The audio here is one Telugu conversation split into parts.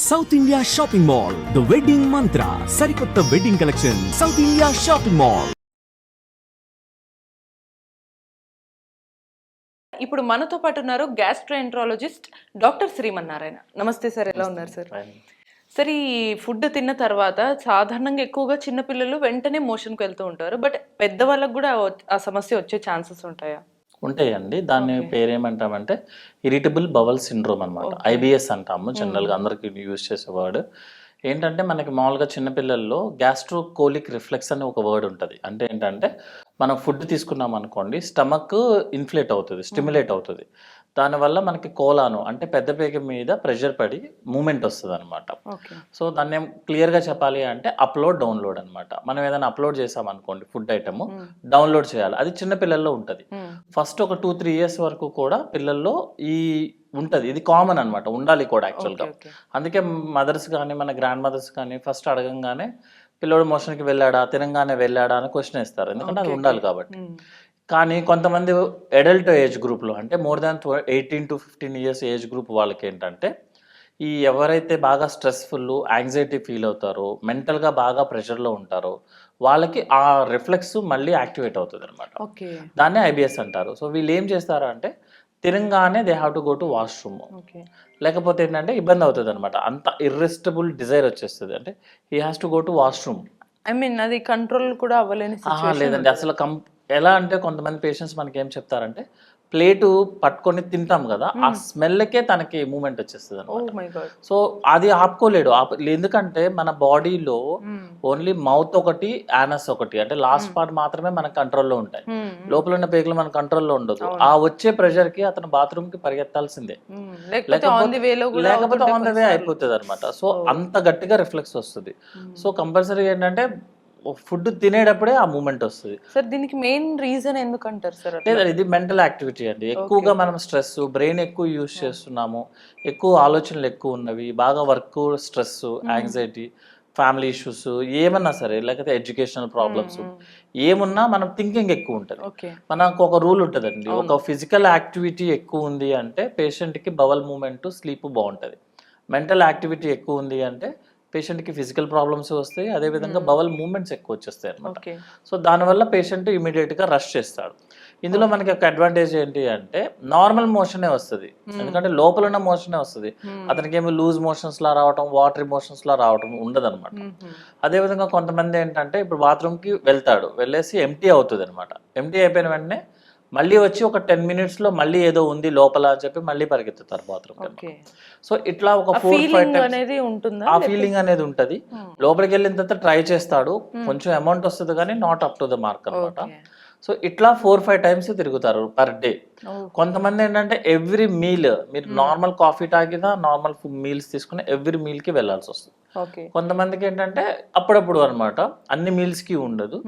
South India shopping mall, the wedding మంత్ర, సరికొత్త wedding collection, south India shopping mall. ఇప్పుడు మనతో పాటు ఉన్నారు గ్యాస్ట్రోఎంట్రాలజిస్ట్ డాక్టర్ శ్రీమన్నారాయణ. నమస్తే సార్, ఎలా ఉన్నారు సార్? సార్, ఈ ఫుడ్ తిన్న తర్వాత సాధారణంగా ఎక్కువగా చిన్నపిల్లలు వెంటనే మోషన్కి వెళ్తూ ఉంటారు, బట్ పెద్దవాళ్ళకు కూడా ఆ సమస్య వచ్చే ఛాన్సెస్ ఉంటాయా? ఉంటాయండి. దాన్ని పేరేమంటామంటే ఇరిటబుల్ బవల్ సిండ్రోమ్ అనమాట. ఐబిఎస్ అంటాము జనరల్గా, అందరికి యూజ్ చేసే వర్డ్. ఏంటంటే మనకి మామూలుగా చిన్నపిల్లల్లో గ్యాస్ట్రోకోలిక్ రిఫ్లెక్స్ అనే ఒక వర్డ్ ఉంటుంది. అంటే ఏంటంటే మనం ఫుడ్ తీసుకున్నాం అనుకోండి, స్టమక్ ఇన్ఫ్లేట్ అవుతుంది, స్టిమ్యులేట్ అవుతుంది. దానివల్ల మనకి కోలాను అంటే పెద్ద పేగ మీద ప్రెషర్ పడి మూమెంట్ వస్తుంది అనమాట. సో దాన్ని ఏం క్లియర్గా చెప్పాలి అంటే అప్లోడ్ డౌన్లోడ్ అనమాట. మనం ఏదైనా అప్లోడ్ చేసామనుకోండి ఫుడ్ ఐటమ్, డౌన్లోడ్ చేయాలి. అది చిన్న పిల్లల్లో ఉంటుంది. ఫస్ట్ ఒక 2-3 ఇయర్స్ వరకు కూడా పిల్లల్లో ఈ ఉంటుంది. ఇది కామన్ అనమాట, ఉండాలి కూడా యాక్చువల్గా. అందుకే మదర్స్ కానీ మన గ్రాండ్ మదర్స్ కానీ ఫస్ట్ అడగంగానే పిల్లోడు మోషన్కి వెళ్ళాడా, తినంగానే వెళ్ళాడా అని క్వశ్చన్ ఇస్తారు, ఎందుకంటే అది ఉండాలి కాబట్టి. కానీ కొంతమంది అడల్ట్ ఏజ్ గ్రూప్లో అంటే more than 18 to 15 years age group వాళ్ళకి ఏంటంటే ఈ ఎవరైతే బాగా స్ట్రెస్ఫుల్, యాంగ్జైటీ ఫీల్ అవుతారో, మెంటల్గా బాగా ప్రెషర్లో ఉంటారో వాళ్ళకి ఆ రిఫ్లెక్స్ మళ్ళీ యాక్టివేట్ అవుతుంది అనమాట. దాన్నే ఐబిఎస్ అంటారు. సో వీళ్ళు ఏం చేస్తారు అంటే తినంగానే they have to go to washroom, లేకపోతే ఏంటంటే ఇబ్బంది అవుతుంది అనమాట. అంత ఇర్రెసిస్టిబుల్ డిజైర్ వచ్చేస్తుంది. అంటే he has to go to washroom. I mean అది కంట్రోల్ కూడా అవ్వలేని లేదండి అసలు. ఎలా అంటే కొంతమంది పేషెంట్స్ మనకి ఏం చెప్తారంటే ప్లేటు పట్టుకొని తింటాం కదా, ఆ స్మెల్కే తనకి మూమెంట్ వచ్చేస్తుంది అనమాట. సో అది ఆపుకోలేడు. ఎందుకంటే మన బాడీలో ఓన్లీ మౌత్ ఒకటి, యానస్ ఒకటి, అంటే లాస్ట్ పార్ట్ మాత్రమే మన కంట్రోల్లో ఉంటాయి. లోపల ఉన్న పేగులు మన కంట్రోల్లో ఉండదు. ఆ వచ్చే ప్రెషర్ కి అతను బాత్రూమ్ కి పరిగెత్తాల్సిందే, లేకపోతే ఆన్ ద వే అయిపోతుంది అనమాట. సో అంత గట్టిగా రిఫ్లెక్స్ వస్తుంది. సో కంపల్సరీ ఏంటంటే ఫుడ్ తినేటప్పుడే ఆ మూమెంట్ వస్తుంది. సార్ దీనికి మెయిన్ రీజన్ ఎందుకంటారు సార్? లేదా ఇది మెంటల్ యాక్టివిటీ అండి. ఎక్కువగా మనం స్ట్రెస్, బ్రెయిన్ ఎక్కువ యూజ్ చేస్తున్నాము, ఎక్కువ ఆలోచనలు ఎక్కువ ఉన్నవి, బాగా work stress, anxiety, family issues ఏమన్నా సరే, లేకపోతే ఎడ్యుకేషనల్ ప్రాబ్లమ్స్ ఏమున్నా మనం థింకింగ్ ఎక్కువ ఉంటుంది. మనకు ఒక రూల్ ఉంటుందండి, ఒక ఫిజికల్ యాక్టివిటీ ఎక్కువ ఉంది అంటే పేషెంట్కి బవల్ మూమెంట్, స్లీప్ బాగుంటుంది. మెంటల్ యాక్టివిటీ ఎక్కువ ఉంది అంటే పేషెంట్కి ఫిజికల్ ప్రాబ్లమ్స్ వస్తాయి, అదేవిధంగా బవల్ మూమెంట్స్ ఎక్కువ వచ్చేస్తాయి అనమాట. సో దానివల్ల పేషెంట్ ఇమీడియట్గా రష్ చేస్తాడు. ఇందులో మనకి ఒక అడ్వాంటేజ్ ఏంటి అంటే నార్మల్ మోషనే వస్తుంది, ఎందుకంటే లోపల ఉన్న మోషనే వస్తుంది. అతనికి ఏమి లూజ్ మోషన్స్ లా రావటం, వాటరీ మోషన్స్ లా రావటం ఉండదు అనమాట. అదేవిధంగా కొంతమంది ఏంటంటే ఇప్పుడు బాత్రూమ్కి వెళ్తాడు, వెళ్ళేసి ఎంటీ అవుతుంది అనమాట. ఎంటీ అయిపోయిన వెంటనే మళ్ళీ వచ్చి ఒక 10 minutesలో మళ్ళీ ఏదో ఉంది లోపల అని చెప్పి మళ్ళీ పరిగెత్తుతారు బాత్రూమ్. సో ఇట్లా ఒక 4-5 times ఆ ఫీలింగ్ అనేది ఉంటుంది. లోపలికి వెళ్ళిన తర్వాత ట్రై చేస్తాడు, కొంచెం అమౌంట్ వస్తుంది కానీ not up to the mark అనమాట. సో ఇట్లా 4-5 times తిరుగుతారు పర్ డే. కొంతమంది ఏంటంటే ఎవ్రీ మీల్, మీరు నార్మల్ కాఫీ తాగినా, నార్మల్ మీల్స్ తీసుకుని ఎవ్రీ మీల్కి వెళ్ళాల్సి వస్తుంది. కొంతమందికి ఏంటంటే అప్పుడప్పుడు అనమాట, అన్ని మీల్స్కి ఉండదు,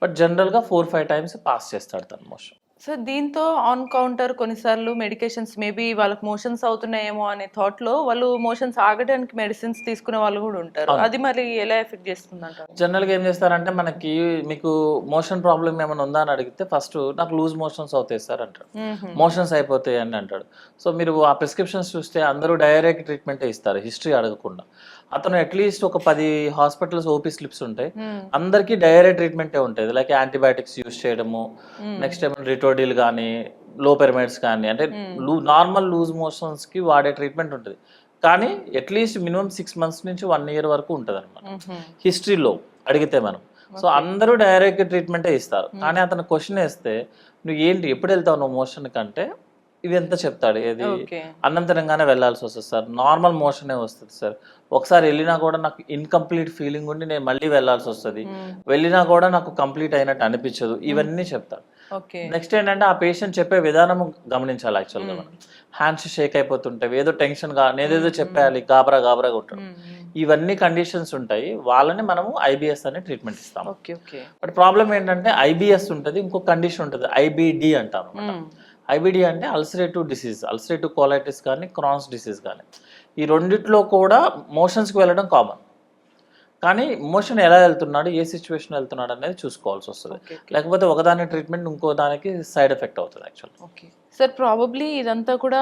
బట్ జనరల్గా 4-5 times పాస్ చేస్తాడు తన మోషన్. సో దీంతో ఆన్ కౌంటర్ కొన్నిసార్లు మెడికేషన్స్ మేబీ వాళ్ళకి మోషన్స్ అవుతున్నాయేమో అనే థాట్ లో వాళ్ళు మోషన్స్ ఆగడానికి మెడిసిన్స్ తీసుకునే వాళ్ళు కూడా ఉంటారు. అది మరి ఎలా ఎఫెక్ట్ చేస్తుంది అంటారు? జనరల్గా ఏం చేస్తారంటే మనకి మీకు మోషన్ ప్రాబ్లమ్ ఏమైనా ఉందా అని అడిగితే ఫస్ట్ నాకు లూజ్ మోషన్స్ అవుతాయి సార్ అంటాడు, మోషన్స్ అయిపోతాయి అని అంటాడు. సో మీరు ఆ ప్రిస్క్రిప్షన్స్ చూస్తే అందరూ డైరెక్ట్ ట్రీట్మెంటే ఇస్తారు, హిస్టరీ అడగకుండా. అతను అట్లీస్ట్ ఒక 10 హాస్పిటల్స్ ఓపీ స్లిప్స్ ఉంటాయి, అందరికీ డైరెక్ట్ ట్రీట్మెంటే ఉంటుంది. లైక్ యాంటీబయాటిక్స్ యూజ్ చేయడము, నెక్స్ట్ ఏమైనా రిటోడిల్ కానీ, లోపెరమైడ్స్ కానీ, అంటే నార్మల్ లూజ్ మోషన్స్కి వాడే ట్రీట్మెంట్ ఉంటుంది. కానీ అట్లీస్ట్ మినిమం 6 months నుంచి 1 year వరకు ఉంటుంది అనమాట హిస్టరీలో అడిగితే మనం. సో అందరూ డైరెక్ట్ ట్రీట్మెంటే ఇస్తారు. కానీ అతను క్వశ్చన్ వేస్తే నువ్వు ఏంటి ఎప్పుడు వెళ్తావు నువ్వు మోషన్ కంటే ఇది ఎంత చెప్తాడు, ఏది అన్నం తినంగానే వెళ్ళాల్సి వస్తుంది సార్, నార్మల్ మోషనే వస్తుంది సార్, ఒకసారి వెళ్ళినా కూడా నాకు ఇన్కంప్లీట్ ఫీలింగ్ ఉండి నేను మళ్ళీ వెళ్ళాల్సి వస్తుంది, వెళ్ళినా కూడా నాకు కంప్లీట్ అయినట్టు అనిపించదు, ఇవన్నీ చెప్తాడు. నెక్స్ట్ ఏంటంటే ఆ పేషెంట్ చెప్పే విధానం గమనించాలి. యాక్చువల్గా మనం హ్యాండ్స్ షేక్ అయిపోతుంటాయి, ఏదో టెన్షన్గా నేనేదో చెప్పేయాలి, గాబరాగా ఉంటాడు. ఇవన్నీ కండిషన్స్ ఉంటాయి, వాళ్ళని మనము ఐబిఎస్ అనే ట్రీట్మెంట్ ఇస్తాము. బట్ ప్రాబ్లం ఏంటంటే ఐబిఎస్ ఉంటుంది, ఇంకో కండిషన్ ఉంటుంది ఐబిడి అంటాం. ఐబిడి అంటే అల్సరేటివ్ డిసీజ్, అల్సరేటివ్ కోలైటిస్ కానీ, క్రాన్స్ డిసీజ్ కానీ, ఈ రెండిట్లో కూడా మోషన్స్కి వెళ్ళడం కామన్. కానీ మోషన్ ఎలా వెళ్తున్నాడు, ఏ సిచ్యువేషన్ వెళ్తున్నాడు అనేది చూసుకోవాల్సి వస్తుంది. లేకపోతే ఒకదాని ట్రీట్మెంట్ ఇంకో దానికి సైడ్ ఎఫెక్ట్ అవుతుంది యాక్చువల్లీ. సార్ ప్రాబబ్లీ ఇదంతా కూడా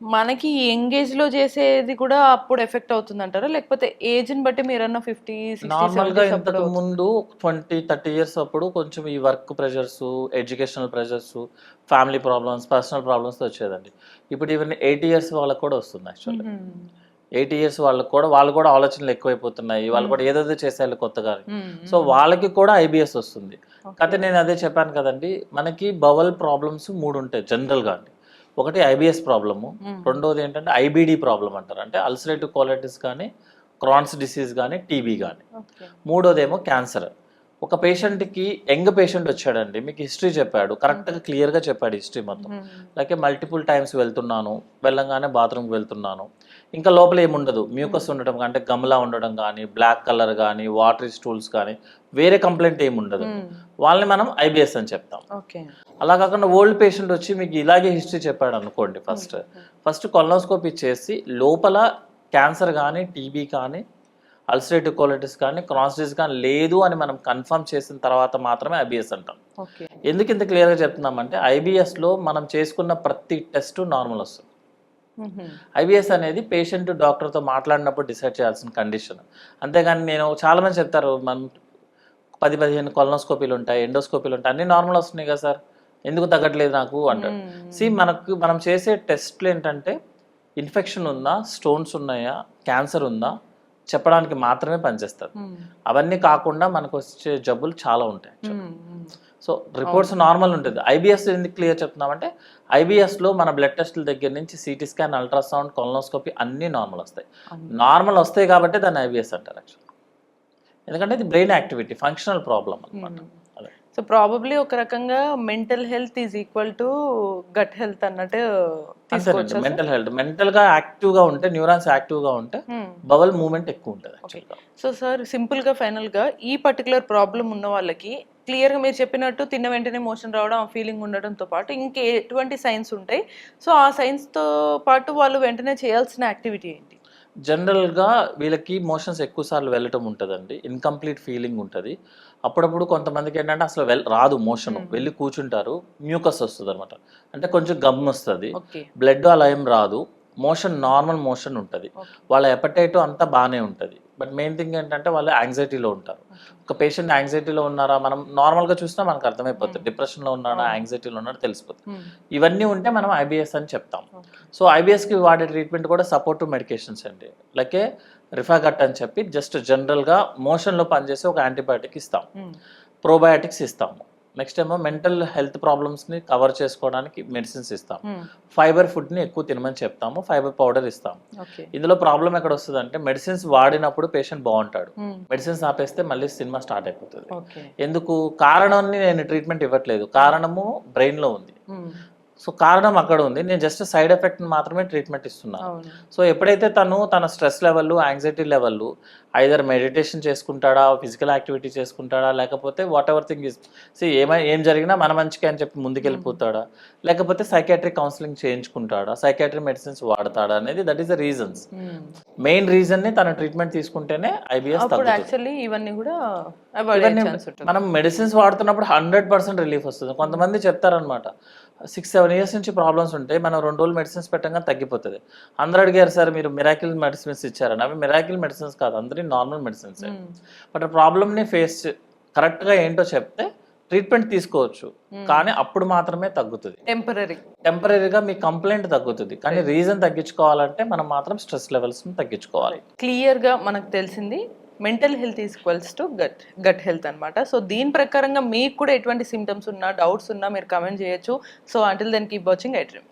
మనకి యంగ్ ఏజ్ లో చేసేది కూడా అప్పుడు ఎఫెక్ట్ అవుతుంది అంటారా, లేకపోతే ఏజ్ ని బట్టి మీరన్న 50, 60, నార్మల్ గా 70s ఇంతకు ముందు 20-30 ఇయర్స్ అప్పుడు కొంచెం ఈ work pressures, educational pressures, family problems, personal problems వచ్చేదండి. ఇప్పుడు ఈవెన్ 80 ఇయర్స్ వాళ్ళకి కూడా వస్తుంది యాక్చువల్లీ. 80 ఇయర్స్ వాళ్ళు కూడా ఆలోచనలు ఎక్కువైపోతున్నాయి, వాళ్ళు కూడా ఏదేదో చేసేయాలి కొత్తగా. సో వాళ్ళకి కూడా ఐబిఎస్ వస్తుంది. కాకపోతే నేను అదే చెప్పాను కదండి, మనకి బవల్ ప్రాబ్లమ్స్ 3 ఉంటాయి జనరల్గా అండి. ఒకటి ఐబిఎస్ ప్రాబ్లము, రెండోది ఏంటంటే ఐబిడి ప్రాబ్లం అంటారు, అంటే అల్సరేటివ్ కోలైటిస్ కానీ, క్రాన్స్ డిసీజ్ కానీ, టీబీ కానీ. మూడోదేమో క్యాన్సర్. ఒక పేషెంట్కి యంగ్ పేషెంట్ వచ్చాడండి, మీకు హిస్టరీ చెప్పాడు, కరెక్ట్గా క్లియర్గా చెప్పాడు హిస్టరీ మొత్తం. లైక్ మల్టిపుల్ టైమ్స్ వెళ్తున్నాను, వెళ్ళంగానే బాత్రూమ్కి వెళ్తున్నాను, ఇంకా లోపల ఏముండదు, మ్యూకస్ ఉండడం అంటే గమ్లా ఉండడం కానీ, బ్లాక్ కలర్ కానీ, వాటరీ స్టూల్స్ కానీ, వేరే కంప్లైంట్ ఏమి ఉండదు, వాళ్ళని మనం ఐబిఎస్ అని చెప్తాం. అలా కాకుండా ఓల్డ్ పేషెంట్ వచ్చి మీకు ఇలాగే హిస్టరీ చెప్పాడు అనుకోండి, ఫస్ట్ కొలనోస్కోపీ చేసి లోపల క్యాన్సర్ కానీ, టీబీ కానీ, అల్సరేటివ్ కోలైటిస్ కానీ, క్రాన్స్ డిసీజ్ కానీ లేదు అని మనం కన్ఫర్మ్ చేసిన తర్వాత మాత్రమే ఐబిఎస్ అంటాం. ఎందుకు ఇంత క్లియర్గా చెప్తున్నామంటే ఐబిఎస్లో మనం చేసుకున్న ప్రతి టెస్ట్ నార్మల్ వస్తుంది. ఐబిఎస్ అనేది పేషెంట్ డాక్టర్తో మాట్లాడినప్పుడు డిసైడ్ చేయాల్సిన కండిషన్. అంతేగాని నేను చాలామంది చెప్తారు మనం 10-15 కొలనోస్కోపీలు ఉంటాయి, ఎండోస్కోపీలు ఉంటాయి, అన్నీ నార్మల్ వస్తున్నాయి కదా సార్, ఎందుకు తగ్గట్లేదు నాకు అంటారు. మనం చేసే టెస్ట్లు ఏంటంటే ఇన్ఫెక్షన్ ఉందా, స్టోన్స్ ఉన్నాయా, క్యాన్సర్ ఉందా చెప్పడానికి మాత్రమే పనిచేస్తారు. అవన్నీ కాకుండా మనకు వచ్చే జబ్బులు చాలా ఉంటాయి. సో రిపోర్ట్స్ నార్మల్ ఉంటుంది. ఐబిఎస్ ఎందుకు క్లియర్ చెప్తున్నామంటే ఐబిఎస్లో మన బ్లడ్ టెస్టుల దగ్గర నుంచి సిటీ స్కాన్, అల్ట్రాసౌండ్, కొలనోస్కోపీ అన్నీ నార్మల్ వస్తాయి. నార్మల్ వస్తాయి కాబట్టి దాన్ని ఐబిఎస్ అంటారు యాక్చువల్లీ. ఎందుకంటే ఇది బ్రెయిన్ యాక్టివిటీ, ఫంక్షనల్ ప్రాబ్లం అనమాట. సో ప్రాబబ్లీ ఒక రకంగా mental health is equal to gut health అన్నట్టు తీసుకోవచ్చు. మెంటల్ హెల్త్, మెంటల్గా యాక్టివ్గా ఉంటే, న్యూరాన్స్ యాక్టివ్గా ఉంటే బవల్ మూవ్మెంట్ ఎక్కువ ఉంటుంది యాక్చువల్గా. సో సార్ సింపుల్గా ఫైనల్గా ఈ పర్టికులర్ ప్రాబ్లం ఉన్న వాళ్ళకి క్లియర్గా మీరు చెప్పినట్టు తిన్న వెంటనే మోషన్ రావడం, ఆ ఫీలింగ్ ఉండడంతో పాటు ఇంకే ఎటువంటి సైన్స్ ఉంటాయి, సో ఆ సైన్స్తో పాటు వాళ్ళు వెంటనే చేయాల్సిన యాక్టివిటీ ఏంటి? జనరల్గా వీళ్ళకి మోషన్స్ ఎక్కువ సార్లు వెళ్ళటం ఉంటుందండి, ఇన్కంప్లీట్ ఫీలింగ్ ఉంటుంది. అప్పుడప్పుడు కొంతమందికి ఏంటంటే అసలు రాదు మోషన్, వెళ్ళి కూర్చుంటారు, మ్యూకస్ వస్తుంది అనమాట, అంటే కొంచెం గమ్ వస్తుంది, బ్లడ్ అలా ఏం రాదు, మోషన్ నార్మల్ మోషన్ ఉంటుంది, వాళ్ళ ఎపటైట్ అంతా బాగానే ఉంటుంది. బట్ మెయిన్ థింగ్ ఏంటంటే వాళ్ళు యాంగ్జైటీలో ఉంటారు. ఒక పేషెంట్ యాంగ్జైటీలో ఉన్నారా, మనం నార్మల్గా చూసినా మనకు అర్థమైపోతుంది, డిప్రెషన్లో ఉన్నాడా, యాంగ్జైటీలో ఉన్నాడా తెలిసిపోతుంది. ఇవన్నీ ఉంటే మనం ఐబిఎస్ అని చెప్తాం. సో ఐబిఎస్కి వాడే ట్రీట్మెంట్ కూడా సపోర్టివ్ మెడికేషన్స్ అండి, లైక్ రిఫాగట్ అని చెప్పి జస్ట్ జనరల్గా మోషన్లో పనిచేసి ఒక యాంటీబయాటిక్ ఇస్తాం, ప్రోబయాటిక్స్ ఇస్తాము. నెక్స్ట్ ఏమో మెంటల్ హెల్త్ ప్రాబ్లమ్స్ని కవర్ చేసుకోవడానికి మెడిసిన్స్ ఇస్తాం. ఫైబర్ ఫుడ్ని ఎక్కువ తినమని చెప్తాము, ఫైబర్ పౌడర్ ఇస్తాం. ఇందులో ప్రాబ్లం ఎక్కడ వస్తుంది అంటే మెడిసిన్స్ వాడినప్పుడు పేషెంట్ బాగుంటాడు, మెడిసిన్స్ ఆపేస్తే మళ్ళీ సినిమా స్టార్ట్ అయిపోతుంది. ఎందుకు? కారణాన్ని నేను ట్రీట్మెంట్ ఇవ్వట్లేదు, కారణము బ్రెయిన్లో ఉంది. సో కారణం అక్కడ ఉంది, నేను జస్ట్ సైడ్ ఎఫెక్ట్ని మాత్రమే ట్రీట్మెంట్ ఇస్తున్నాను. సో ఎప్పుడైతే తన stress level, anxiety level either meditation చేసుకుంటాడా, ఫిజికల్ యాక్టివిటీ చేసుకుంటాడా, లేకపోతే వాట్ ఎవర్ థింగ్ ఇస్ ఏం జరిగినా మన మంచిగా అని చెప్పి ముందుకెళ్ళిపోతాడా, లేకపోతే సైకాట్రిక్ కౌన్సిలింగ్ చేయించుకుంటాడా, సైకాట్రిక్ మెడిసిన్స్ వాడతాడా అనేది that is the reasons. Main రీజన్ని తన ట్రీట్మెంట్ తీసుకుంటేనే ఐబిఎస్ తగ్గుతుంది. మనం మెడిసిన్స్ వాడుతున్నప్పుడు 100% రిలీఫ్ వస్తుంది. కొంతమంది చెప్తారనమాట 6-7 ఇయర్స్ నుంచి ప్రాబ్లమ్స్ ఉంటాయి, మనం 2 రోజులు మెడిసిన్స్ పెట్టంగా తగ్గిపోతుంది. అందరూ అడిగారు సార్ మీరు మిరాకిల్ మెడిసిన్స్ ఇచ్చారని, అవి మిరాకిల్ మెడిసిన్స్ కాదు, అందరి నార్మల్ మెడిసిన్స్. బట్ ప్రాబ్లమ్ని ఫేస్ కరెక్ట్గా ఏంటో చెప్తే ట్రీట్మెంట్ తీసుకోవచ్చు, కానీ అప్పుడు మాత్రమే తగ్గుతుంది. టెంపరీగా మీ కంప్లైంట్ తగ్గుతుంది, కానీ రీజన్ తగ్గించుకోవాలంటే మనం మాత్రం స్ట్రెస్ లెవెల్స్ని తగ్గించుకోవాలి. క్లియర్గా మనకు తెలిసింది mental health equals to gut health అనమాట. సో దీని ప్రకారంగా మీకు కూడా ఎటువంటి సిమ్టమ్స్ ఉన్నా, డౌట్స్ ఉన్నా మీరు కమెంట్ చేయొచ్చు. So until then keep watching I dream.